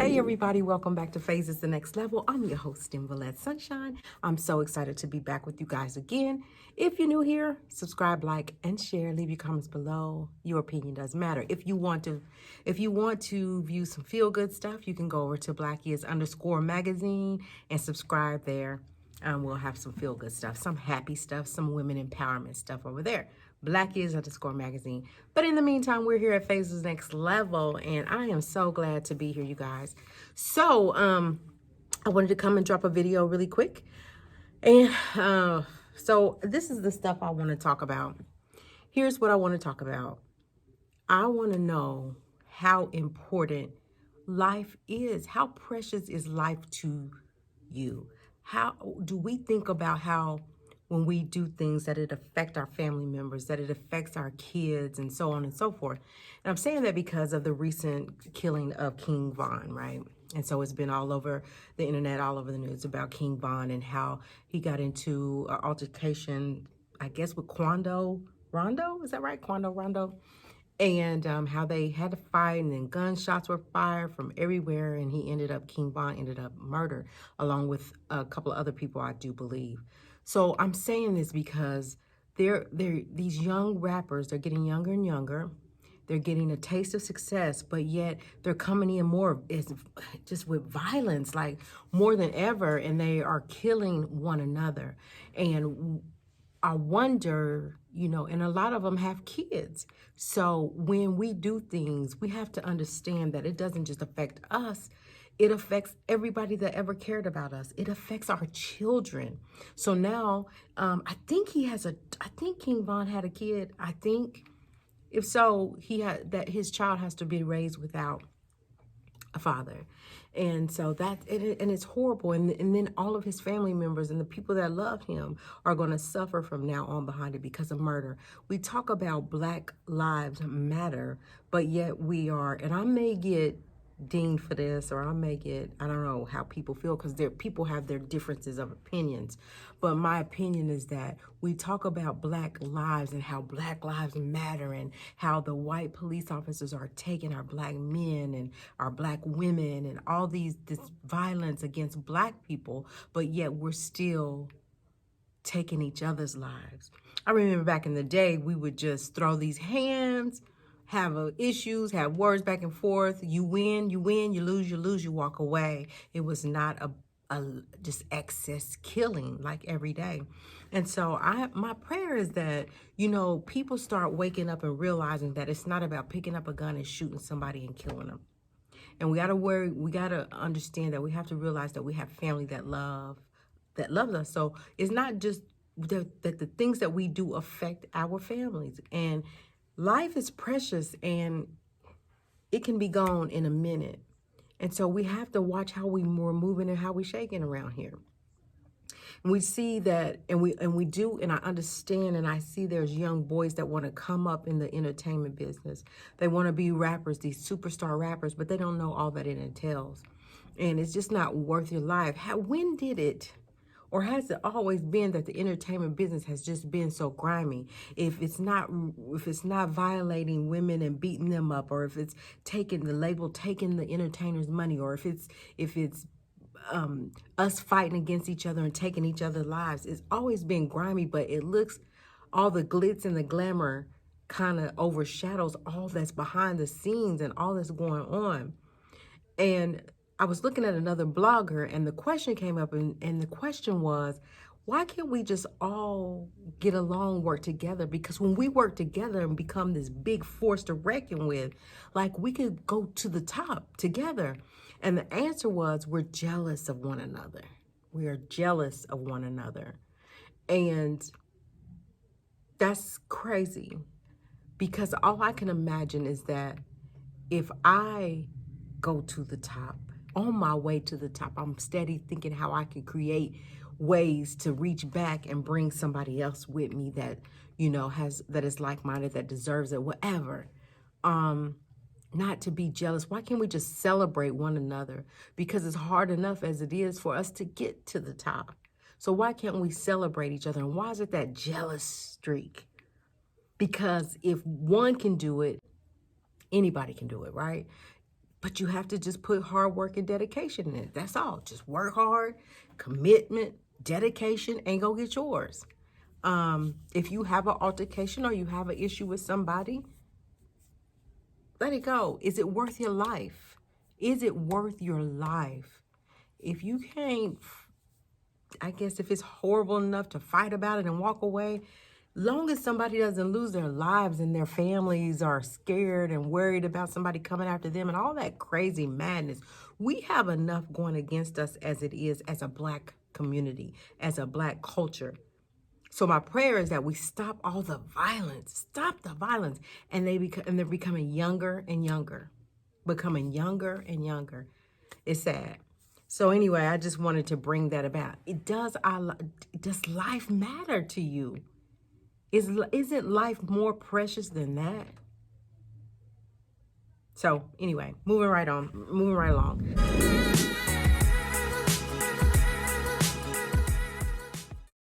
Hey everybody, welcome back to Phases the Next Level. I'm your host, Valette Sunshine. I'm so excited to be back with you guys again. If you're new here, subscribe, like, and share. Leave your comments below. Your opinion does matter. If you want to view some feel-good stuff, you can go over to Blackies_magazine and subscribe there. We'll have some feel-good stuff, some happy stuff, some women empowerment stuff over there. Blackies_magazine. But in the meantime, we're here at Phases Next Level, and I am so glad to be here, you guys. So, I wanted to come and drop a video really quick. And so this is the stuff I want to talk about. Here's what I want to talk about. I want to know how important life is. How precious is life to you? How do we think about how when we do things that it affect our family members, that it affects our kids, and so on and so forth? And I'm saying that because of the recent killing of King Von, right? And so it's been all over the internet, all over the news about King Von and how he got into an altercation, I guess, with Quando Rondo. Is that right? Quando Rondo. And how they had to fight, and then gunshots were fired from everywhere, and King Von ended up murdered, along with a couple of other people, I do believe. So I'm saying this because these young rappers, they're getting younger and younger. They're getting a taste of success, but yet they're coming in more just with violence, like more than ever, and they are killing one another. And I wonder, and a lot of them have kids. So when we do things, we have to understand that it doesn't just affect us. It affects everybody that ever cared about us. It affects our children. So now, I think King Von had a kid. I think if so, his child has to be raised without a father. And so and it's horrible. And then all of his family members and the people that love him are going to suffer from now on behind it because of murder. We talk about Black Lives Matter, but yet and I may get dinged for this, or I don't know how people feel, because people have their differences of opinions. But my opinion is that we talk about Black lives and how Black lives matter, and how the white police officers are taking our Black men and our Black women and all this violence against Black people, but yet we're still taking each other's lives. I remember back in the day, we would just throw these hands, have issues, have words back and forth. You win, you lose, you walk away. It was not a just excess killing like every day. And so my prayer is that, people start waking up and realizing that it's not about picking up a gun and shooting somebody and killing them. And we got to understand that we have to realize that we have family that loves us. So it's not just that the things that we do affect our families. And life is precious, and it can be gone in a minute. And so we have to watch how we're moving and how we're shaking around here. And we see that, and we do, and I understand, and I see there's young boys that want to come up in the entertainment business. They want to be rappers, these superstar rappers, but they don't know all that it entails. And it's just not worth your life. When did it, or has it always been that the entertainment business has just been so grimy? If it's not violating women and beating them up, or if it's taking the entertainers' money, or if it's us fighting against each other and taking each other's lives, it's always been grimy. But it looks, all the glitz and the glamour kind of overshadows all that's behind the scenes and all that's going on. And I was looking at another blogger, and the question came up, and the question was, why can't we just all get along, work together? Because when we work together and become this big force to reckon with, like, we could go to the top together. And the answer was, we're jealous of one another. We are jealous of one another. And that's crazy, because all I can imagine is that if I go to the top, on my way to the top, I'm steady thinking how I can create ways to reach back and bring somebody else with me that, that is like-minded, that deserves it, whatever. Not to be jealous. Why can't we just celebrate one another? Because it's hard enough as it is for us to get to the top. So why can't we celebrate each other? And why is it that jealous streak? Because if one can do it, anybody can do it, right? But you have to just put hard work and dedication in it. That's all. Just work hard, commitment, dedication, and go get yours. If you have an altercation or you have an issue with somebody, let it go. Is it worth your life? Is it worth your life? If you can't, I guess if it's horrible enough to fight about it and walk away, long as somebody doesn't lose their lives and their families are scared and worried about somebody coming after them and all that crazy madness, we have enough going against us as it is as a Black community, as a Black culture. So my prayer is that we stop all the violence, and they're becoming younger and younger, It's sad. So anyway, I just wanted to bring that about. Does life matter to you? Isn't life more precious than that? So anyway, moving right along.